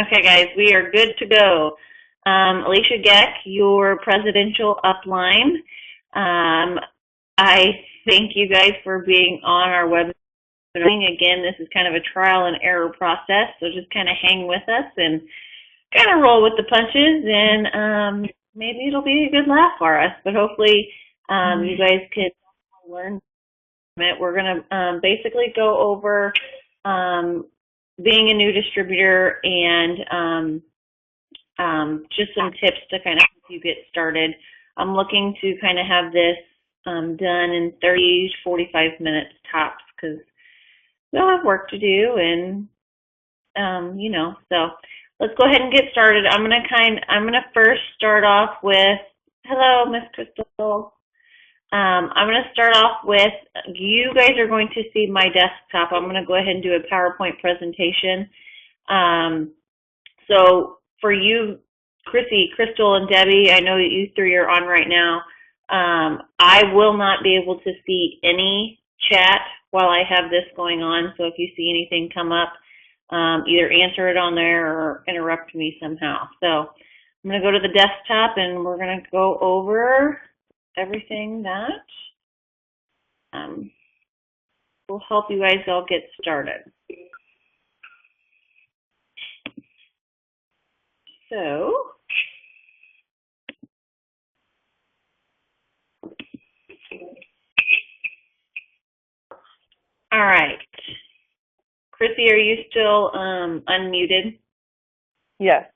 Okay, guys, we are good to go. Alicia Geck, your presidential upline. I thank you guys for being on our webinar. Again, this is kind of a trial and error process, so just kind of hang with us and kind of roll with the punches, and maybe it'll be a good laugh for us. But hopefully, you guys can learn from it. We're going to basically go over being a new distributor and just some tips to kind of help you get started. I'm looking to kind of have this done in 30 to 45 minutes tops because we'll have work to do, and so let's go ahead and get started. I'm gonna first start off with hello, Miss Crystal. I'm going to start off with, you guys are going to see my desktop. I'm going to go ahead and do a PowerPoint presentation. So for you, Chrissy, Crystal, and Debbie, I know that you three are on right now. I will not be able to see any chat while I have this going on. So if you see anything come up, either answer it on there or interrupt me somehow. So I'm going to go to the desktop and we're going to go over everything that will help you guys all get started. So, all right. Chrissy, are you still unmuted? Yes.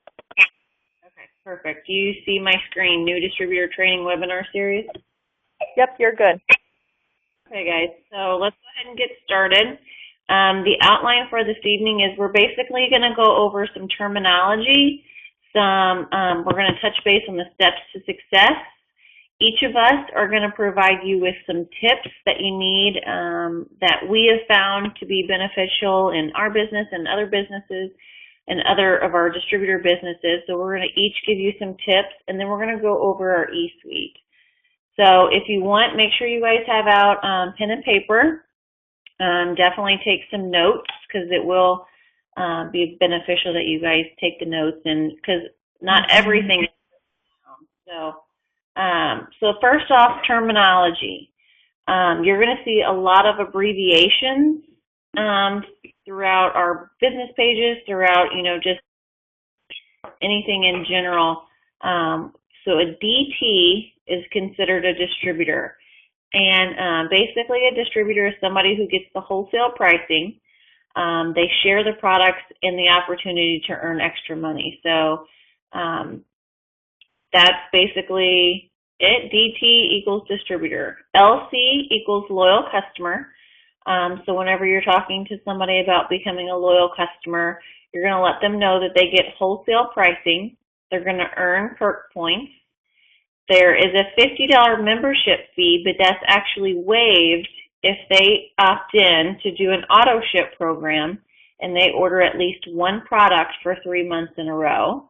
Okay, perfect. Do you see my screen, New Distributor Training Webinar Series? Yep, you're good. Okay, guys, so let's go ahead and get started. The outline for this evening is we're basically going to go over some terminology. We're going to touch base on the steps to success. Each of us are going to provide you with some tips that you need that we have found to be beneficial in our business and other businesses and other of our distributor businesses. So we're going to each give you some tips, and then we're going to go over our e-suite. So if you want, make sure you guys have out pen and paper. Definitely take some notes because it will be beneficial that you guys take the notes, and because not everything is so first off, terminology. You're going to see a lot of abbreviations throughout our business pages, throughout, just anything in general. So a DT is considered a distributor. And basically a distributor is somebody who gets the wholesale pricing. They share the products and the opportunity to earn extra money. So that's basically it. DT equals distributor. LC equals loyal customer. So whenever you're talking to somebody about becoming a loyal customer, you're going to let them know that they get wholesale pricing. They're going to earn perk points. There is a $50 membership fee, but that's actually waived if they opt in to do an auto ship program and they order at least one product for 3 months in a row.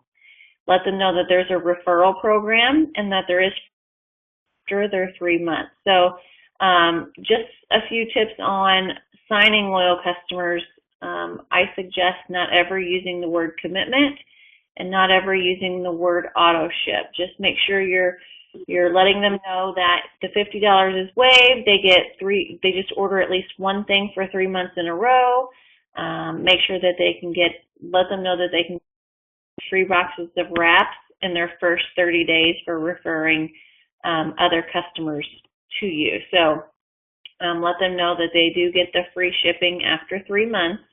Let them know that there's a referral program and that there is after their 3 months. So just a few tips on signing loyal customers. I suggest not ever using the word commitment and not ever using the word auto ship. Just make sure you're letting them know that the $50 is waived. They just order at least one thing for 3 months in a row. Make sure that let them know that they can get 3 boxes of wraps in their first 30 days for referring other customers to you. So let them know that they do get the free shipping after 3 months.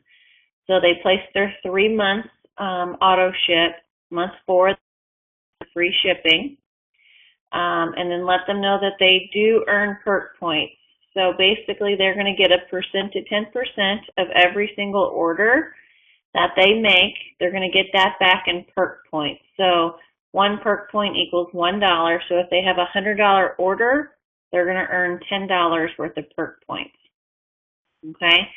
So they place their 3 months auto ship, month 4, free shipping. And then let them know that they do earn perk points. So basically they're going to get a percent to 10% of every single order that they make. They're going to get that back in perk points. So 1 perk point equals $1. So if they have a $100 order, they're going to earn $10 worth of perk points. Okay?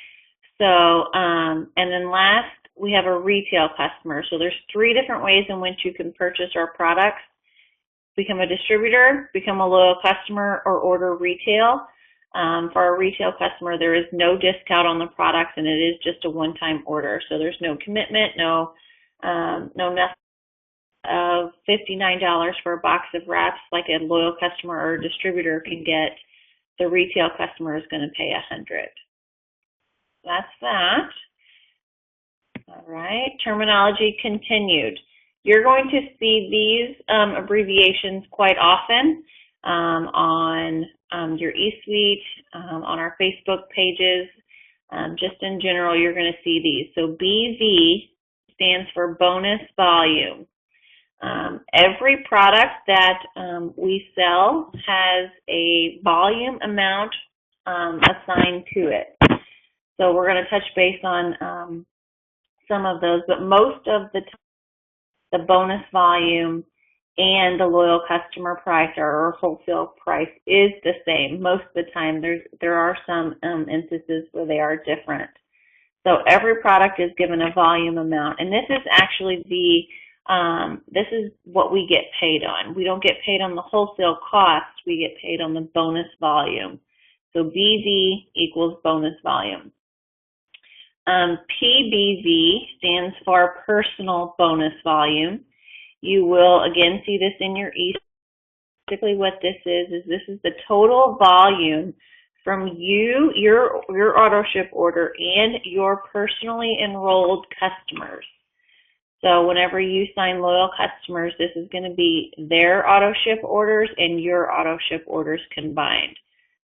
So, and then last, we have a retail customer. So there's 3 different ways in which you can purchase our products. Become a distributor, become a loyal customer, or order retail. For our retail customer, there is no discount on the products, and it is just a one-time order. So there's no commitment, no No, nothing of $59 for a box of wraps like a loyal customer or a distributor can get. The retail customer is going to pay $100. That's that. All right, terminology continued. You're going to see these abbreviations quite often on your eSuite, on our Facebook pages. Just in general, you're going to see these. So BV stands for bonus volume. Every product that we sell has a volume amount assigned to it. So we're going to touch base on some of those, but most of the time, the bonus volume and the loyal customer price or wholesale price is the same. Most of the time, there are some instances where they are different. So every product is given a volume amount, and this is actually this is what we get paid on. We don't get paid on the wholesale cost, we get paid on the bonus volume. So BV equals bonus volume. PBV stands for personal bonus volume. You will again see this in your e. Basically what this is the total volume from your auto ship order and your personally enrolled customers. So whenever you sign loyal customers, this is going to be their auto ship orders and your auto ship orders combined.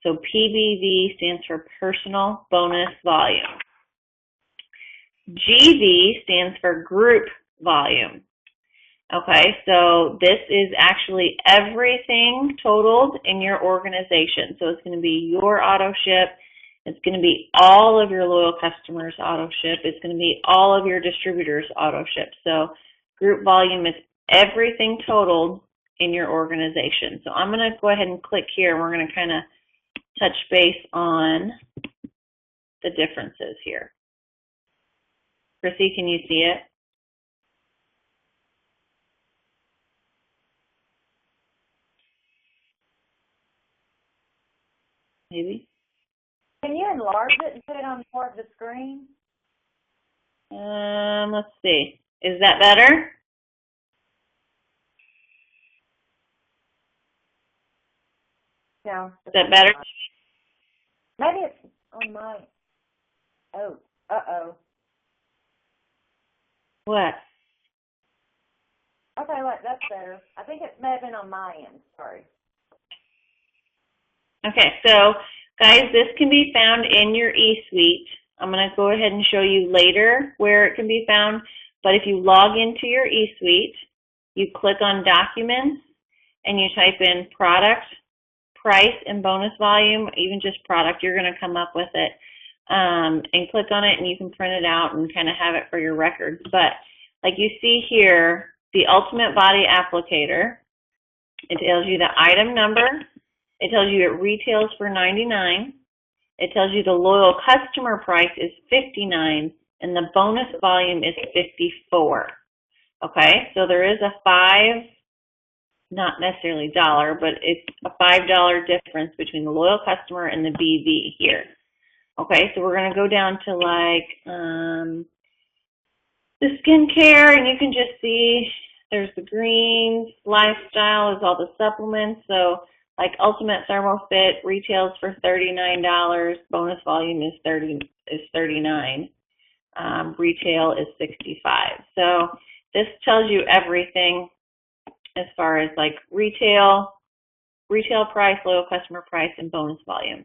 So PBV stands for personal bonus volume. GV stands for group volume. Okay, so this is actually everything totaled in your organization. So it's going to be your auto ship. It's going to be all of your loyal customers' auto ship. It's going to be all of your distributors' auto ship. So group volume is everything totaled in your organization. So I'm going to go ahead and click here, and we're going to kind of touch base on the differences here. Chrissy, can you see it? Maybe. Can you enlarge it and put it on part of the screen? Let's see. Is that better? No. Is that better? Maybe it's on my. Oh. Uh-oh. What? Okay, wait, that's better. I think it may have been on my end. Sorry. Okay, so guys, this can be found in your eSuite. I'm going to go ahead and show you later where it can be found, but if you log into your eSuite, you click on Documents, and you type in Product, Price, and Bonus Volume, even just Product, you're going to come up with it, and click on it, and you can print it out and kind of have it for your records. But like you see here, the Ultimate Body Applicator, it tells you the item number. It tells you it retails for $99. It tells you the loyal customer price is $59, and the bonus volume is $54. Okay, so there is a not necessarily dollar, but it's a $5 difference between the loyal customer and the BV here. Okay, so we're going to go down to like the skincare, and you can just see there's the greens. Lifestyle is all the supplements. So like Ultimate ThermoFit retails for $39. Bonus volume is $39. Retail is $65. So this tells you everything as far as like retail price, loyal customer price, and bonus volume.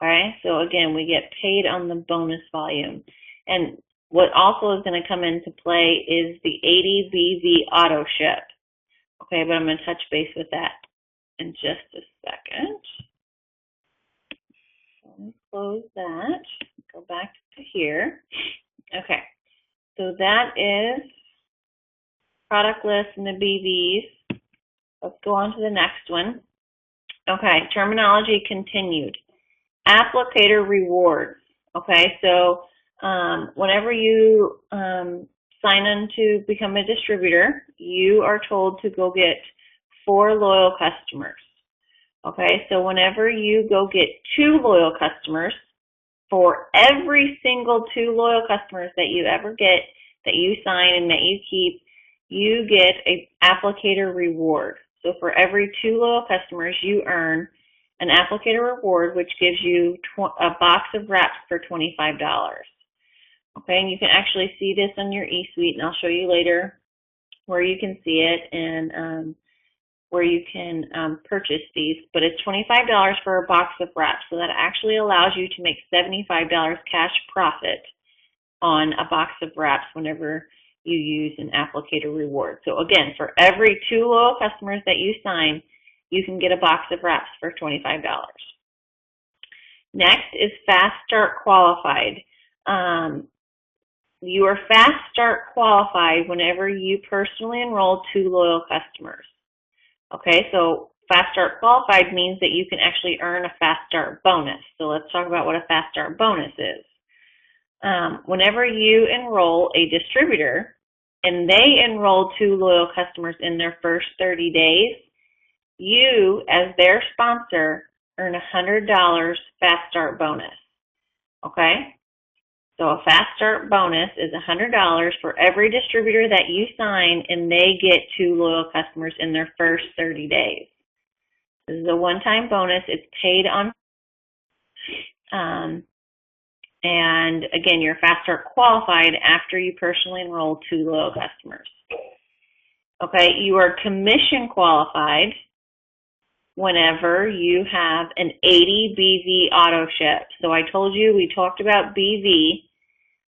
Okay, so again, we get paid on the bonus volume. And what also is going to come into play is the 80 BV auto ship. Okay, but I'm going to touch base with that in just a second. Let me close that. Go back to here. Okay, so that is product list and the BVs. Let's go on to the next one. Okay, terminology continued. Applicator rewards. Okay, so whenever you sign on to become a distributor, you are told to go get 4 loyal customers. Okay, so whenever you go get 2 loyal customers, for every single 2 loyal customers that you ever get, that you sign and that you keep, you get an applicator reward. So for every 2 loyal customers, you earn an applicator reward, which gives you a box of wraps for $25. Okay, and you can actually see this on your eSuite, and I'll show you later where you can see it and where you can purchase these. But it's $25 for a box of wraps, so that actually allows you to make $75 cash profit on a box of wraps whenever you use an applicator reward. So again, for every 2 loyal customers that you sign, you can get a box of wraps for $25. Next is Fast Start Qualified. You are Fast Start Qualified whenever you personally enroll 2 loyal customers. Okay, so Fast Start Qualified means that you can actually earn a Fast Start bonus. So let's talk about what a Fast Start bonus is. Whenever you enroll a distributor and they enroll 2 loyal customers in their first 30 days, you, as their sponsor, earn a $100 Fast Start bonus. Okay? So a Fast Start bonus is $100 for every distributor that you sign and they get 2 loyal customers in their first 30 days. This is a one-time bonus. It's paid on and again, you're Fast Start Qualified after you personally enroll 2 loyal customers. Okay, you are commission qualified whenever you have an 80 BV auto ship. So I told you we talked about BV.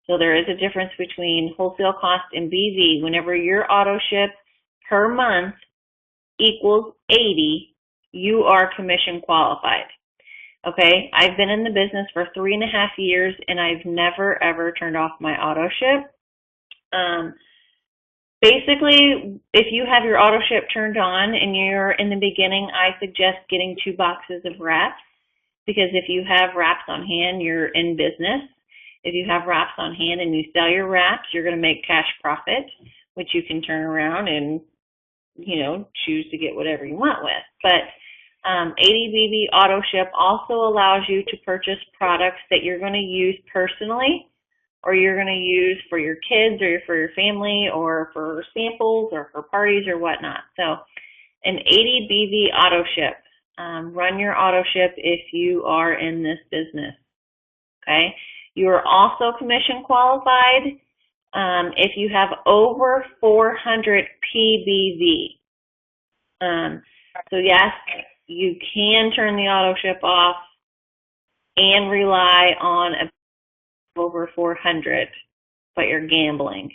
So there is a difference between wholesale cost and BV. Whenever your auto ship per month equals 80, you are commission qualified. Okay, I've been in the business for 3.5 years and I've never ever turned off my auto ship. Basically, if you have your auto ship turned on and you're in the beginning, I suggest getting 2 boxes of wraps, because if you have wraps on hand, you're in business. If you have wraps on hand and you sell your wraps, you're going to make cash profit, which you can turn around and, you know, choose to get whatever you want with. But 80 BV auto ship also allows you to purchase products that you're going to use personally, or you're going to use for your kids or for your family or for samples or for parties or whatnot. So an 80 BV auto ship. Run your auto ship if you are in this business. Okay. You are also commission qualified if you have over 400 PBV. So yes, you can turn the auto ship off and rely on over 400, but you're gambling.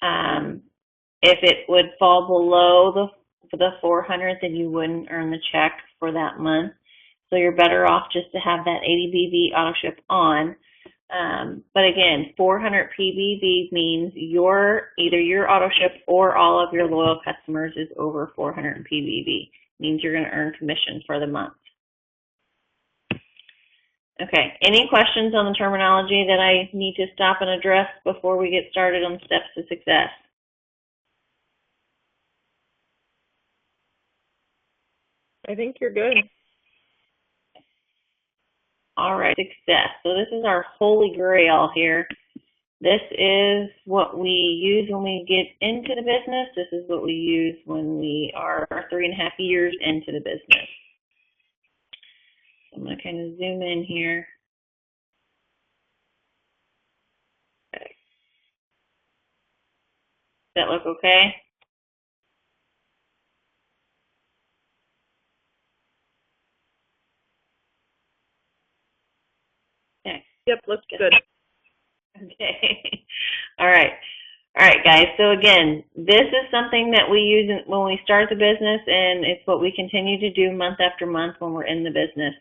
If it would fall below the 400, then you wouldn't earn the check for that month. So you're better off just to have that 80 BV auto ship on. But again, 400 PBV means either your auto ship or all of your loyal customers is over 400 PBV. Means you're going to earn commission for the month. Okay, any questions on the terminology that I need to stop and address before we get started on steps to success? I think you're good. All right, success. So this is our holy grail here. This is what we use when we get into the business. This is what we use when we are 3.5 years into the business. I'm going to kind of zoom in here. Okay. Does that look okay? Okay. Yep, looks good. Okay. All right. All right, guys. So again, this is something that we use when we start the business, and it's what we continue to do month after month when we're in the business.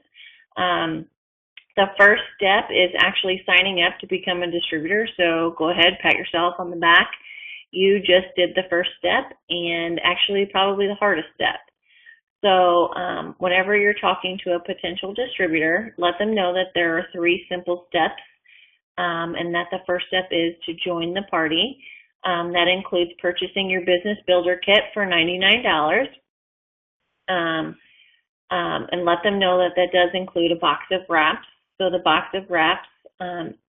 The first step is actually signing up to become a distributor. So go ahead, pat yourself on the back. You just did the first step, and actually probably the hardest step. So whenever you're talking to a potential distributor, let them know that there are 3 simple steps, and that the first step is to join the party. That includes purchasing your business builder kit for $99. And let them know that that does include a box of wraps. So the box of wraps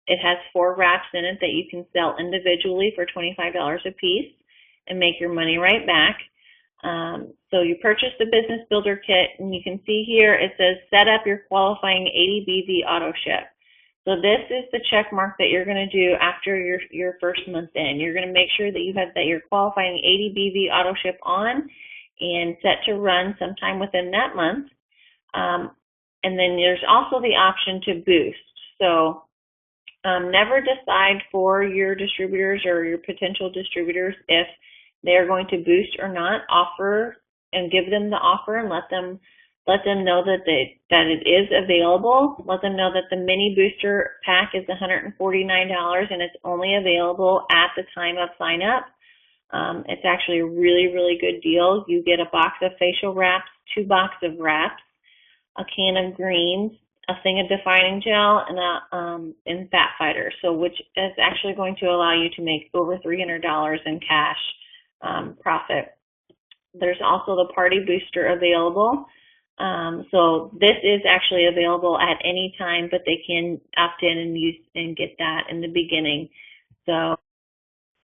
It has 4 wraps in it that you can sell individually for $25 a piece and make your money right back. So you purchase the Business Builder Kit, and you can see here it says set up your qualifying 80 BV auto ship. So this is the check mark that you're going to do after your first month in. You're going to make sure that you have that your qualifying 80 BV auto ship on and set to run sometime within that month. And then there's also the option to boost. So never decide for your distributors or your potential distributors if they're going to boost or not. Offer and give them the offer and let them know that it is available. Let them know that the mini booster pack is $149 and it's only available at the time of sign up. It's actually a really, really good deal. You get a box of facial wraps, 2 boxes of wraps, a can of greens, a thing of defining gel, and fat fighter. So which is actually going to allow you to make over $300 in cash profit. There's also the party booster available. So this is actually available at any time, but they can opt in and use and get that in the beginning. So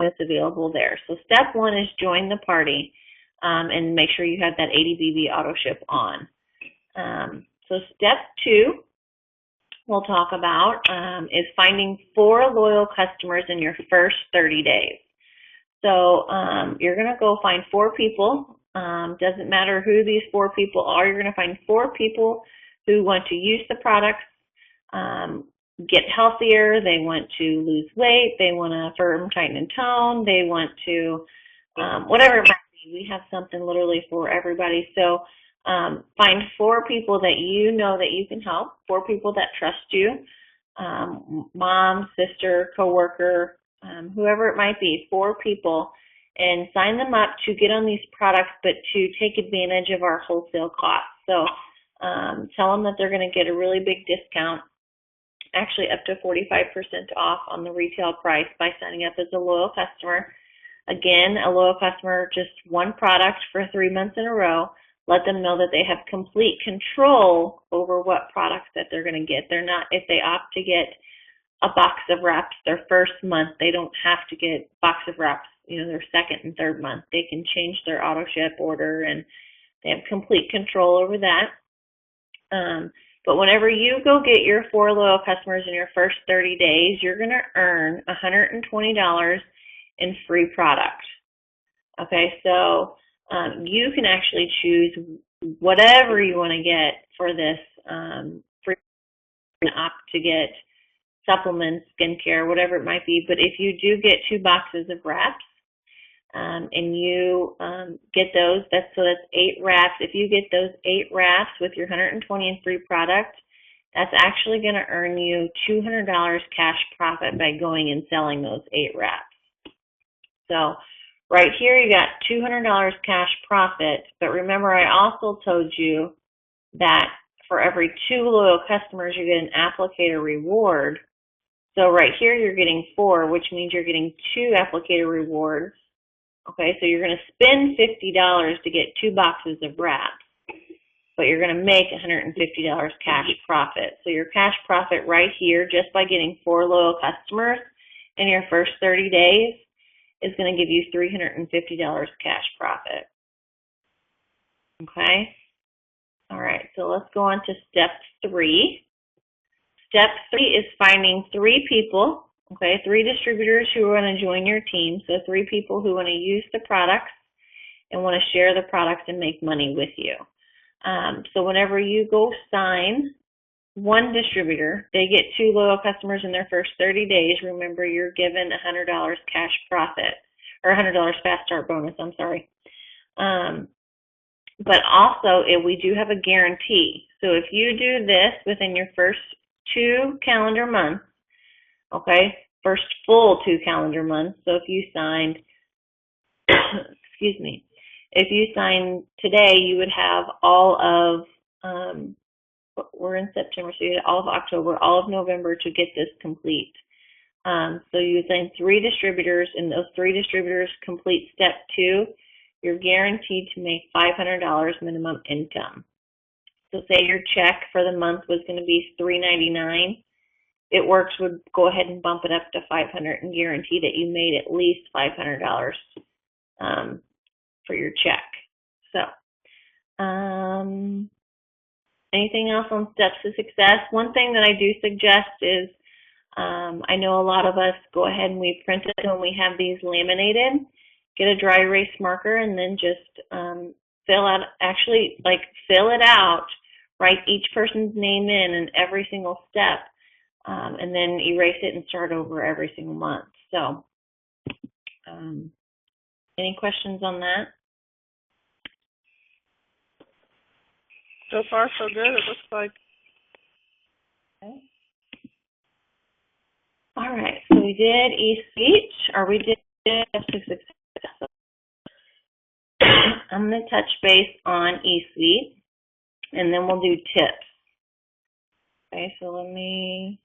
it's available there. So step 1 is join the party and make sure you have that 80 BV auto ship on. So step 2 we'll talk about is finding 4 loyal customers in your first 30 days. So you're going to go find 4 people. Doesn't matter who these 4 people are. You're going to find 4 people who want to use the products, get healthier, they want to lose weight, they want to firm, tighten, and tone, they want to, whatever it might be. We have something literally for everybody. So find 4 people that you know that you can help, 4 people that trust you, mom, sister, coworker, whoever it might be, 4 people, and sign them up to get on these products, but to take advantage of our wholesale costs. So tell them that they're going to get a really big discount, actually up to 45% off on the retail price by signing up as a loyal customer. Again, a loyal customer, just 1 product for 3 months in a row. Let them know that they have complete control over what products that they're going to get. They're not, if they opt to get a box of wraps their first month, they don't have to get a box of wraps, their second and third month. They can change their auto ship order, and they have complete control over that. But whenever you go get your 4 loyal customers in your first 30 days, you're going to earn $120 in free product. Okay, so you can actually choose whatever you want to get for this free. You can opt to get supplements, skincare, whatever it might be. But if you do get 2 boxes of wraps, and you get those, that's 8 wraps. If you get those 8 wraps with your $120 in free product, that's actually going to earn you $200 cash profit by going and selling those 8 wraps. So right here you got $200 cash profit, but remember I also told you that for every 2 loyal customers you get an applicator reward. So right here you're getting 4, which means you're getting 2 applicator rewards. Okay, so you're going to spend $50 to get 2 boxes of wraps, but you're going to make $150 cash profit. So your cash profit right here, just by getting 4 loyal customers in your first 30 days, is going to give you $350 cash profit. Okay? All right, so let's go on to step 3. Step 3 is finding 3 people. Okay, 3 distributors who want to join your team. So 3 people who want to use the products and want to share the products and make money with you. So whenever you go sign 1 distributor, they get 2 loyal customers in their first 30 days. Remember, you're given $100 cash profit, or $100 fast start bonus, I'm sorry. But also, we do have a guarantee. So if you do this within your first 2 calendar months, okay, first full 2 calendar months. So if you signed, excuse me, if you signed today, you would have all of, we're in September, so you had all of October, all of November to get this complete. So you sign 3 distributors, and those 3 distributors complete step 2. You're guaranteed to make $500 minimum income. So say your check for the month was going to be $399. It Works would go ahead and bump it up to $500 and guarantee that you made at least $500 for your check. So, anything else on steps to success? One thing that I do suggest is, I know a lot of us go ahead and we print it when we have these laminated. Get a dry erase marker and then just fill it out, write each person's name in every single step, and then erase it and start over every single month. So, any questions on that? So far, so good, it looks like. Okay. All right, so we did eSpeech, or we did steps to success. I'm going to touch base on eSuite, and then we'll do tips. Okay, so let me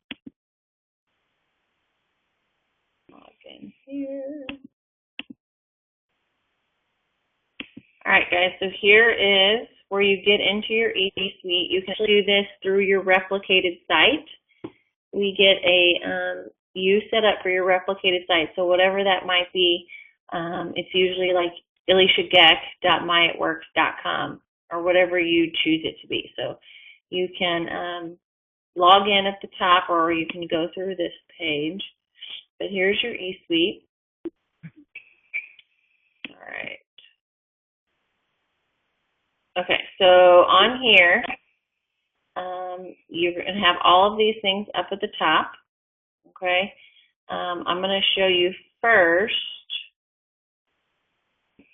log in here. All right, guys, so here is where you get into your eSuite. You can do this through your replicated site. We get a you set up for your replicated site, so whatever that might be, it's usually like aliciageck.myitworks.com or whatever you choose it to be. So you can log in at the top, or you can go through this page. But here's your eSuite. All right. Okay, so on here, you're going to have all of these things up at the top. Okay, I'm going to show you first.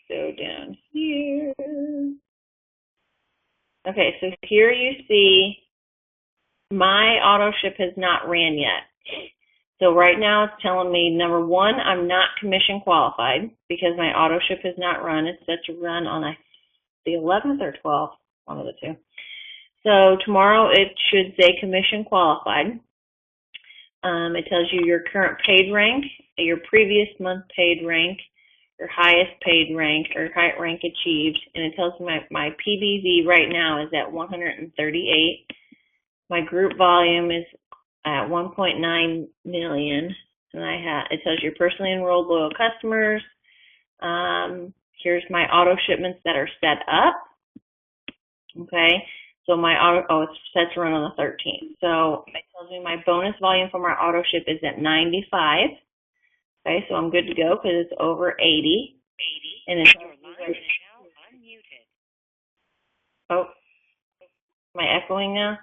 Go down here. Okay, so here you see my auto ship has not ran yet. So right now it's telling me, number one, I'm not commission qualified because my auto ship has not run. It's set to run on the 11th or 12th, one of the two. So tomorrow it should say commission qualified. It tells you your current paid rank, your previous month paid rank, your highest paid rank, or height rank achieved, and it tells me my PBV right now is at 138. My group volume is at 1.9 million, and it tells you personally enrolled loyal customers. Here's my auto shipments that are set up. Okay, so my it's set to run on the 13th. So it tells me my bonus volume for my auto ship is at 95. Okay, so I'm good to go because it's over 80. And it's oh, am I echoing now?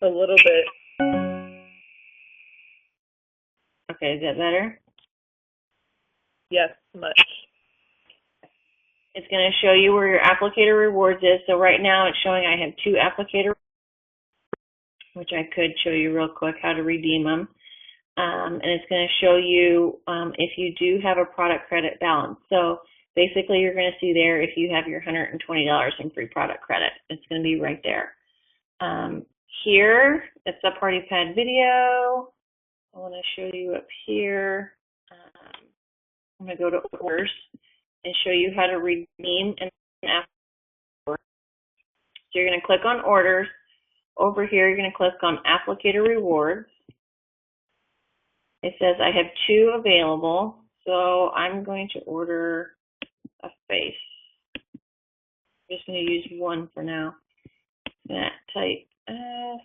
A little bit. Okay, is that better? Yes, much. It's going to show you where your applicator rewards is. So right now it's showing I have 2 applicator, which I could show you real quick how to redeem them. And it's going to show you if you do have a product credit balance. So basically you're going to see there if you have your $120 in free product credit. It's going to be right there. Here, it's a party pad video. I want to show you up here. I'm going to go to orders and show you how to redeem an applicator. So you're going to click on orders. Over here, you're going to click on applicator rewards. It says I have 2 available, so I'm going to order a face. I'm just going to use 1 for now. I'm going to type F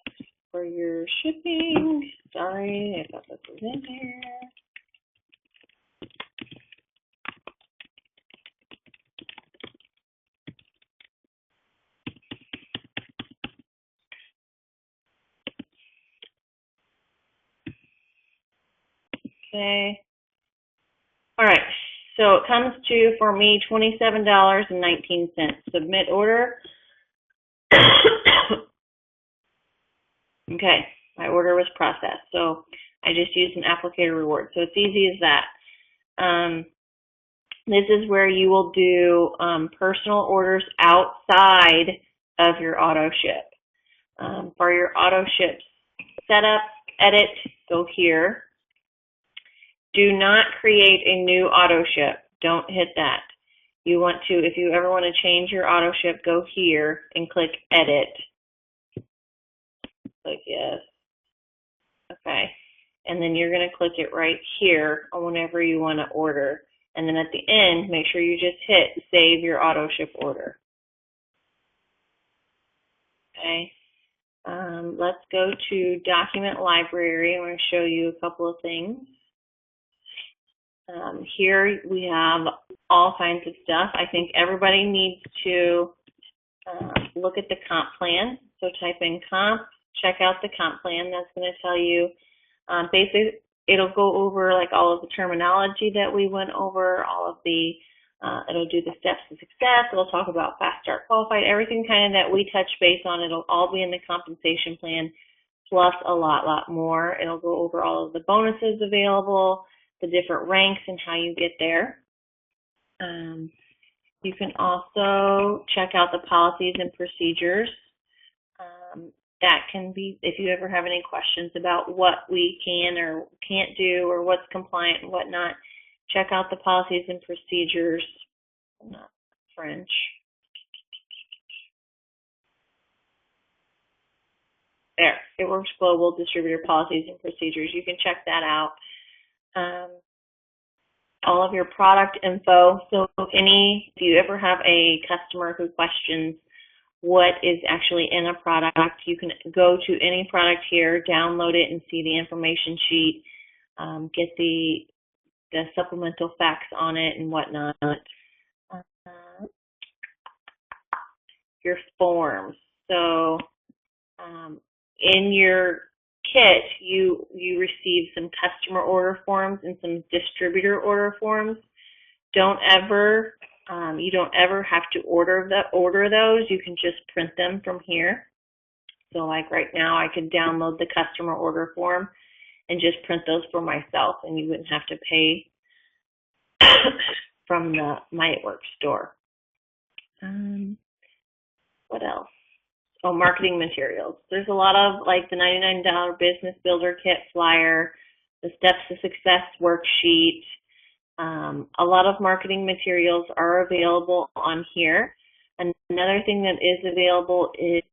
for your shipping. Sorry, I thought this was in here. Okay. All right. So it comes to, for me, $27.19. Submit order. Okay. My order was processed. So I just used an applicator reward. So it's easy as that. This is where you will do personal orders outside of your auto ship. For your auto ship setup, edit, go here. Do not create a new auto ship. Don't hit that. You want to, if you ever want to change your auto ship, go here and click edit. Click yes. Okay. And then you're going to click it right here on whenever you want to order. And then at the end, make sure you just hit save your auto ship order. Okay. Let's go to document library. I'm going to show you a couple of things. Here we have all kinds of stuff. I think everybody needs to look at the comp plan. So type in comp, check out the comp plan. That's going to tell you basically, it'll go over like all of the terminology that we went over, all of the, it'll do the steps to success. It'll talk about fast start qualified, everything kind of that we touch base on. It'll all be in the compensation plan, plus a lot more. It'll go over all of the bonuses available, the different ranks and how you get there. You can also check out the policies and procedures. That can be, if you ever have any questions about what we can or can't do or what's compliant and whatnot, check out the policies and procedures. Not French. There, it works global distributor policies and procedures. You can check that out. All of your product info. So if you ever have a customer who questions what is actually in a product, you can go to any product here, download it, and see the information sheet, get the supplemental facts on it and whatnot. Your forms. So in your kit, you receive some customer order forms and some distributor order forms. You don't ever have to order those. You can just print them from here. So like right now, I could download the customer order form and just print those for myself, and you wouldn't have to pay from the My It Works store. What else? Oh, marketing materials. There's a lot of like the $99 business builder kit flyer, the steps to success worksheet. A lot of marketing materials are available on here. Another thing that is available is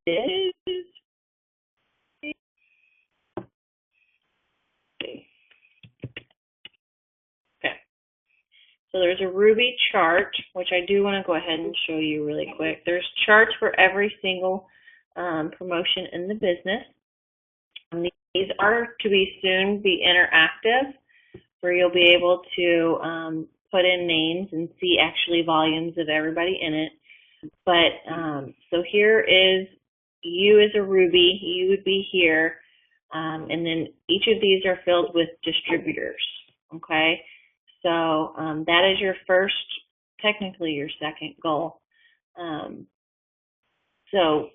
so there's a Ruby chart, which I do want to go ahead and show you really quick. There's charts for every single promotion in the business. These are to be soon be interactive, where you'll be able to put in names and see actually volumes of everybody in it. But so here is you as a Ruby, you would be here, and then each of these are filled with distributors, okay? So that is your first, technically your second goal. So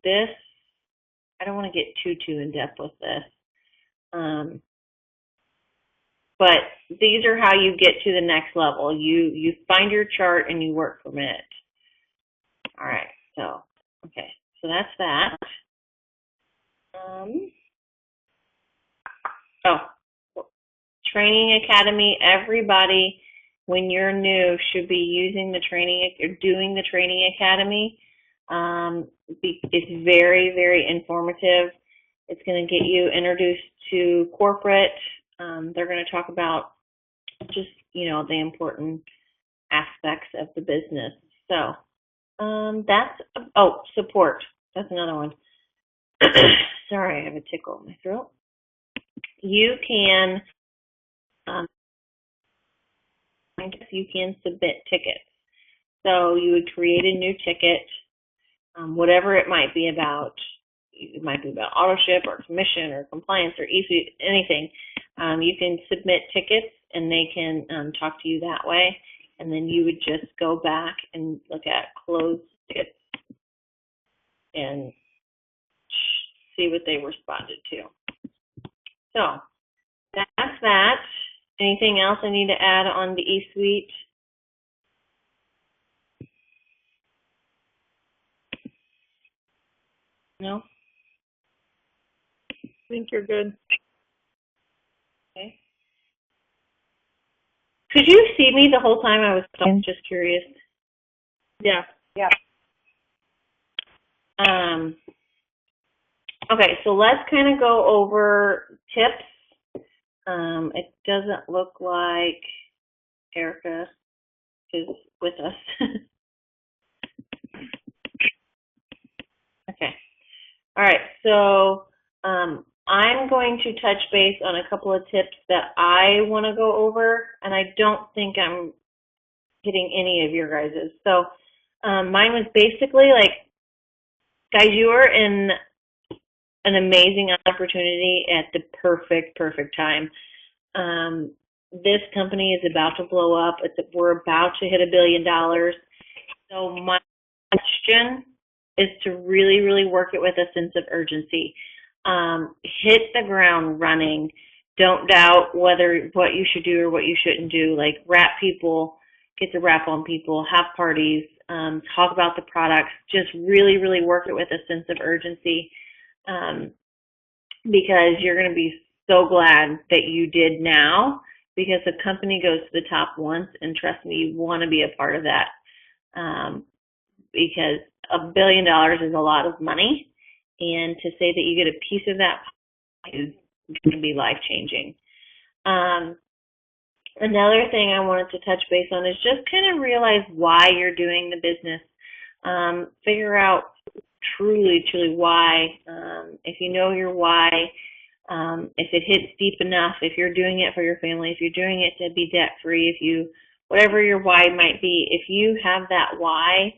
this, I don't want to get too in depth with this. But these are how you get to the next level. You find your chart and you work from it. All right, so, okay, so that's that. Training Academy, everybody, when you're new, should be using the training, or doing the Training Academy. It's very, very informative. It's going to get you introduced to corporate. They're going to talk about just, the important aspects of the business. So support. That's another one. Sorry, I have a tickle in my throat. You can submit tickets. So you would create a new ticket, whatever it might be about. It might be about auto ship or commission or compliance or anything. You can submit tickets and they can talk to you that way. And then you would just go back and look at closed tickets and see what they responded to. So that's that. Anything else I need to add on the eSuite? No? I think you're good. Okay. Could you see me the whole time I was talking? Just curious. Yeah. Yeah. Okay, so let's kind of go over tips. It doesn't look like Erica is with us. Okay. All right. So I'm going to touch base on a couple of tips that I want to go over, and I don't think I'm hitting any of your guys's. So mine was basically like, guys, you are in an amazing opportunity at the perfect time. This company is about to blow up. We're about to hit $1 billion. So my suggestion is to really work it with a sense of urgency. Hit the ground running. Don't doubt what you should do or what you shouldn't do. Like rap people, get the rap on people, have parties, talk about the products. Just really work it with a sense of urgency, because you're going to be so glad that you did now, because the company goes to the top once, and trust me, you want to be a part of that. Because $1 billion is a lot of money, and to say that you get a piece of that is going to be life-changing. Another thing I wanted to touch base on is just kind of realize why you're doing the business. Figure out truly why. If you know your why, if it hits deep enough, if you're doing it for your family, if you're doing it to be debt-free, whatever your why might be, if you have that why,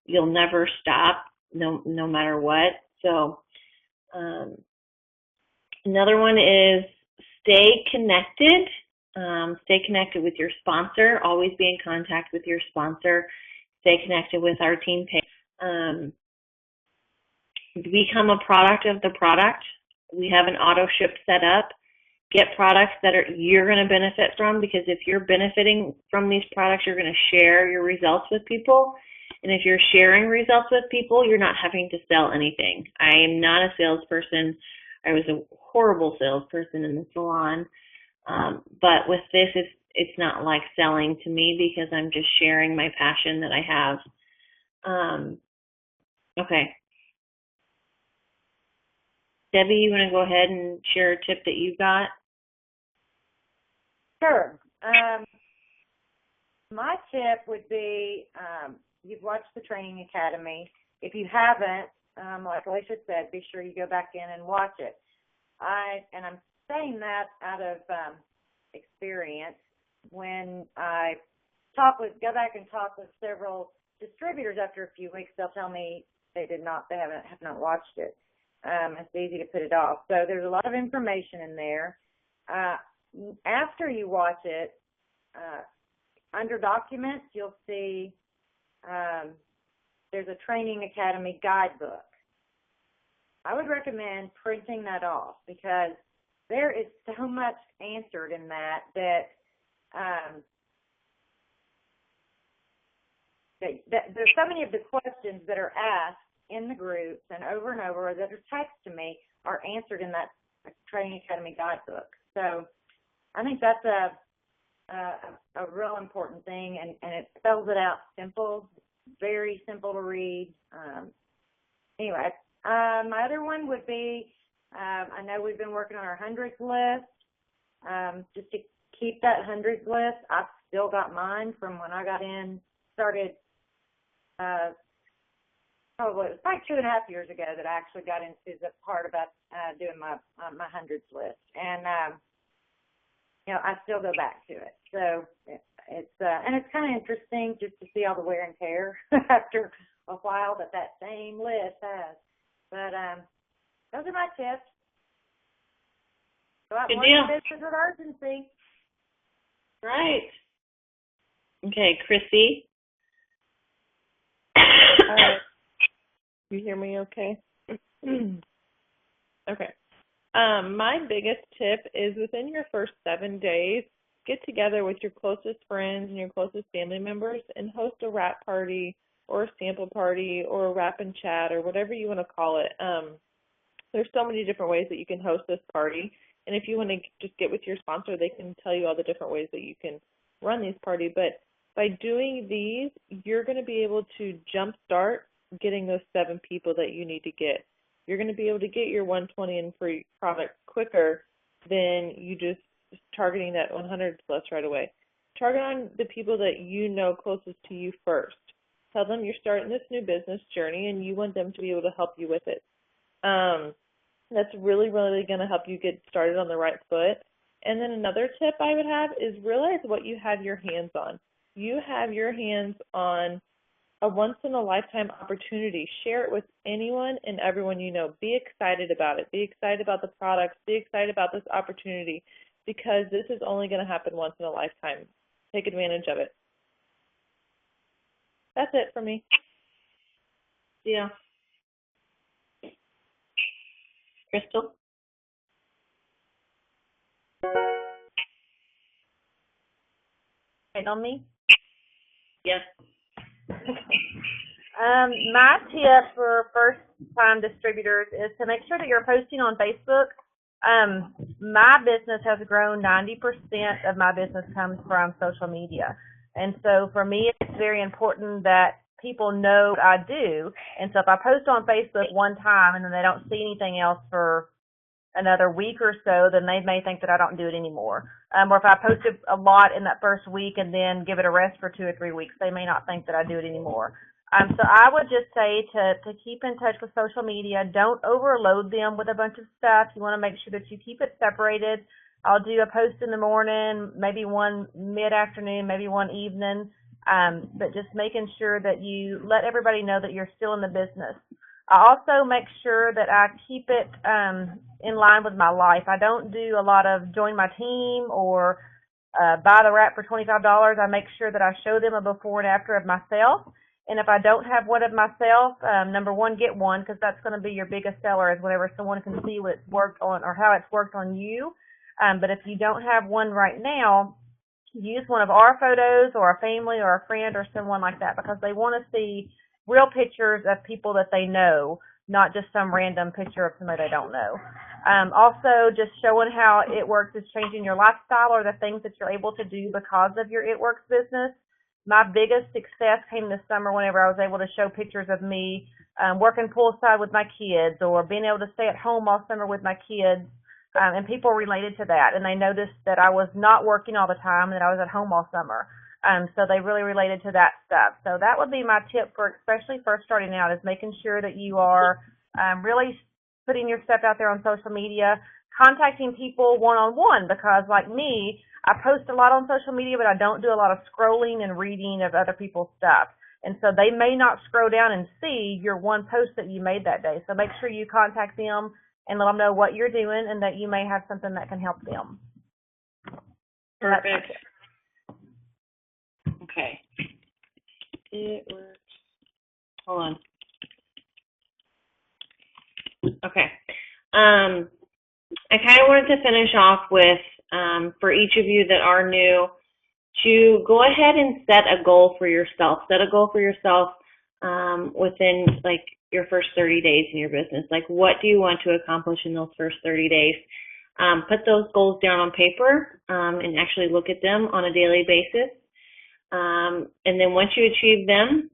you'll never stop, no matter what. So another one is stay connected. Stay connected with your sponsor. Always be in contact with your sponsor. Stay connected with our team page. Become a product of the product. We have an auto ship set up. Get products that you're going to benefit from, because if you're benefiting from these products, you're going to share your results with people. And if you're sharing results with people, you're not having to sell anything. I am not a salesperson. I was a horrible salesperson in the salon. But with this, it's not like selling to me, because I'm just sharing my passion that I have. Okay. Debbie, you want to go ahead and share a tip that you got? Sure. My tip would be, you've watched the Training Academy. If you haven't, like Alicia said, be sure you go back in and watch it. I'm saying that out of experience. When I go back and talk with several distributors after a few weeks, they'll tell me have not watched it. It's easy to put it off. So there's a lot of information in there. After you watch it, under documents, you'll see there's a Training Academy guidebook. I would recommend printing that off, because there is so much answered in that there's so many of the questions that are asked in the groups and over that are text to me are answered in that Training Academy guidebook. So I think that's a real important thing, and it spells it out simple, very simple to read. Anyway, my other one would be, I know we've been working on our hundreds list. Just to keep that hundreds list, I've still got mine from when I started, probably, it was like 2.5 years ago that I actually got into the part about doing my hundreds list. And, I still go back to it. So it's kind of interesting just to see all the wear and tear after a while that same list has. But those are my tips. Go out and work the business with urgency. Right. Okay, Chrissy. You hear me okay? Okay. My biggest tip is within your first 7 days, get together with your closest friends and your closest family members and host a wrap party or a sample party or a wrap and chat or whatever you want to call it. There's so many different ways that you can host this party. And if you want to just get with your sponsor, they can tell you all the different ways that you can run these parties. But by doing these, you're going to be able to jumpstart getting those 7 people that you need to get. You're going to be able to get your 120 and free product quicker than you just targeting that 100 plus right away. Target on the people that you know closest to you first. Tell them you're starting this new business journey and you want them to be able to help you with it. That's really, really going to help you get started on the right foot. And then another tip I would have is realize what you have your hands on. You have your hands on a once-in-a-lifetime opportunity. Share it with anyone and everyone you know. Be excited about it. Be excited about the products. Be excited about this opportunity because this is only going to happen once in a lifetime. Take advantage of it. That's it for me. Yeah. Crystal? Wait on me? Yes. My tip for first-time distributors is to make sure that you're posting on Facebook. My business has grown. 90% of my business comes from social media. And so for me, it's very important that people know what I do. And so if I post on Facebook one time and then they don't see anything else for another week or so, then they may think that I don't do it anymore. Or if I post it a lot in that first week and then give it a rest for 2 or 3 weeks, they may not think that I do it anymore. So I would just say to keep in touch with social media. Don't overload them with a bunch of stuff. You want to make sure that you keep it separated. I'll do a post in the morning, maybe one mid-afternoon, maybe one evening, but just making sure that you let everybody know that you're still in the business. I also make sure that I keep it in line with my life. I don't do a lot of join my team or buy the wrap for $25. I make sure that I show them a before and after of myself. And if I don't have one of myself, number one, get one, because that's going to be your biggest seller is whenever someone can see what it's worked on or how it's worked on you. But if you don't have one right now, use one of our photos or a family or a friend or someone like that because they want to see real pictures of people that they know, not just some random picture of somebody they don't know. Also, just showing how It Works is changing your lifestyle or the things that you're able to do because of your It Works business. My biggest success came this summer whenever I was able to show pictures of me working poolside with my kids or being able to stay at home all summer with my kids. And people related to that, and they noticed that I was not working all the time and that I was at home all summer. So they really related to that stuff. So that would be my tip for especially first starting out is making sure that you are really putting your stuff out there on social media, contacting people one-on-one because like me, I post a lot on social media, but I don't do a lot of scrolling and reading of other people's stuff. And so they may not scroll down and see your one post that you made that day. So make sure you contact them and let them know what you're doing and that you may have something that can help them. Perfect. Okay. It works. Hold on. Okay. I kind of wanted to finish off with, for each of you that are new, to go ahead and set a goal for yourself. Set a goal for yourself within, like, your first 30 days in your business. Like, what do you want to accomplish in those first 30 days? Put those goals down on paper and actually look at them on a daily basis. And then once you achieve them,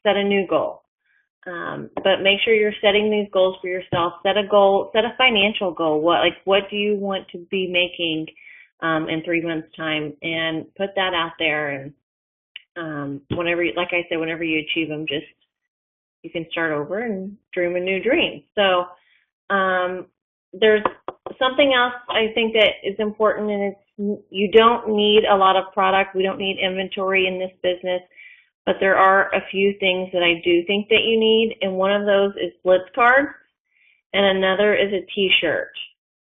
set a new goal. But make sure you're setting these goals for yourself. Set a goal, set a financial goal. What do you want to be making in 3 months' time? And put that out there. And whenever, like I said, whenever you achieve them, you can start over and dream a new dream. So there's something else I think that is important, and it's you don't need a lot of product. We don't need inventory in this business. But there are a few things that I do think that you need, and one of those is Blitz cards, and another is a T-shirt.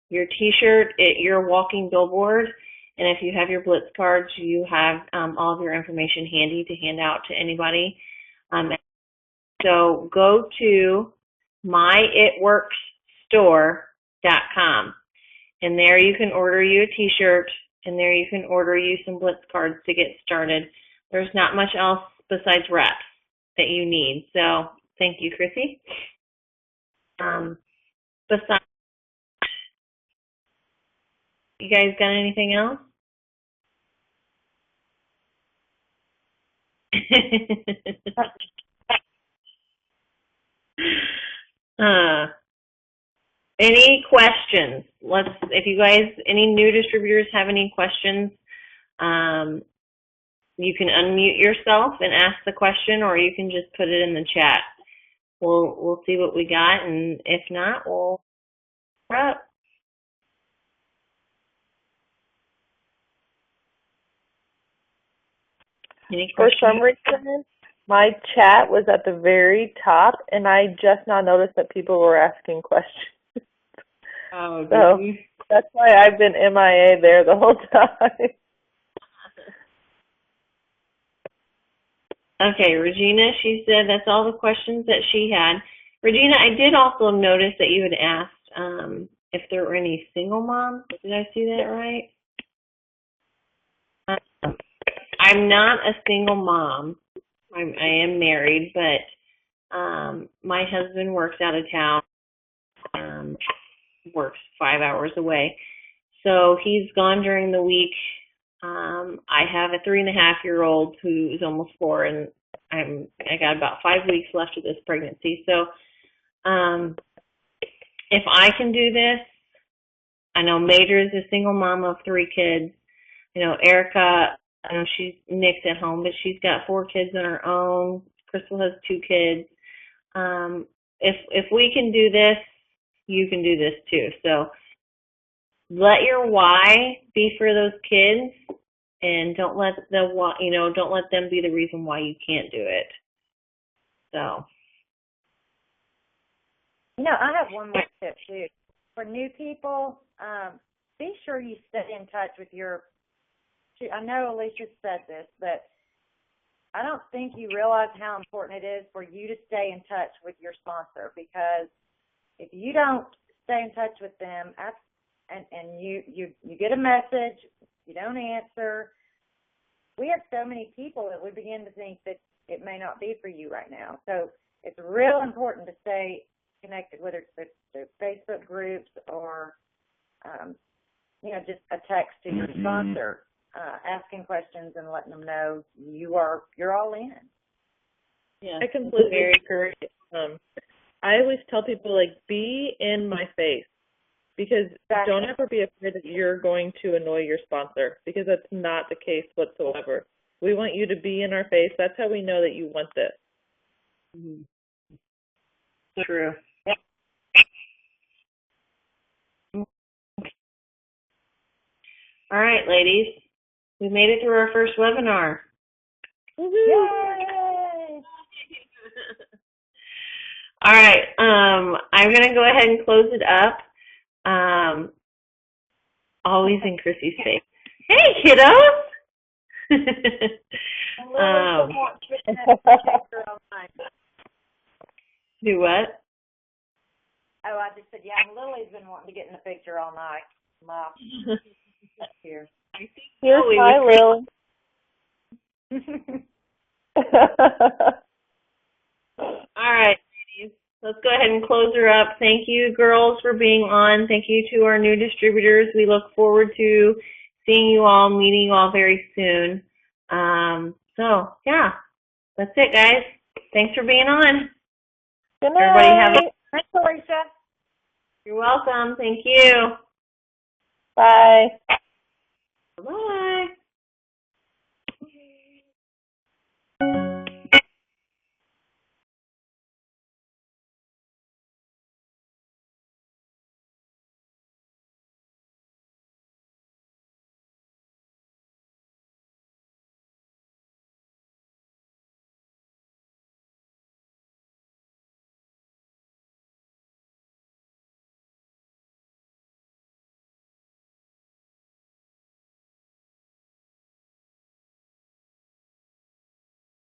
Your T-shirt, your walking billboard, and if you have your Blitz cards, you have all of your information handy to hand out to anybody. So go to myitworksstore.com, and there you can order you a T-shirt, and there you can order you some Blitz cards to get started. There's not much else besides reps that you need. So thank you, Chrissy. Besides, you guys got anything else? Any questions? If you guys, any new distributors have any questions, you can unmute yourself and ask the question, or you can just put it in the chat. We'll see what we got, and if not, we'll wrap. Any questions? For some reason, my chat was at the very top, and I just now noticed that people were asking questions. Oh, so that's why I've been MIA there the whole time. Okay, Regina, she said that's all the questions that she had. Regina, I did also notice that you had asked if there were any single moms. Did I see that right? I'm not a single mom. I am married, but my husband works out of town, works 5 hours away. So he's gone during the week. I have a 3.5-year-old who is almost 4, and I got about 5 weeks left of this pregnancy. So if I can do this, I know Major is a single mom of 3 kids. You know, Erica, I know Nick's at home, but she's got 4 kids on her own. Crystal has 2 kids. If we can do this, you can do this too. So let your why be for those kids, and don't let them be the reason why you can't do it. So. I have one more tip too. For new people, be sure you stay in touch with your. I know Alicia said this, but I don't think you realize how important it is for you to stay in touch with your sponsor, because if you don't stay in touch with them, and you get a message, you don't answer, we have so many people that we begin to think that it may not be for you right now. So it's real important to stay connected, whether it's the Facebook groups or, just a text to your sponsor, asking questions and letting them know you're all in. Yeah, I completely agree. I always tell people, be in my face, because don't ever be afraid that you're going to annoy your sponsor, because that's not the case whatsoever. We want you to be in our face. That's how we know that you want this. Mm-hmm. True. All right, ladies. We made it through our first webinar. Yay! All right. I'm going to go ahead and close it up. Always in Chrissy's face. Hey, kiddos! Do what? Oh, I just said, Lily's been wanting to get in the picture all night. Mom. Here. Here's my Lily. All right, ladies. Let's go ahead and close her up. Thank you, girls, for being on. Thank you to our new distributors. We look forward to seeing you all, meeting you all very soon. That's it, guys. Thanks for being on. Good night. Everybody have a... Thanks, Alicia. You're welcome. Thank you. Bye.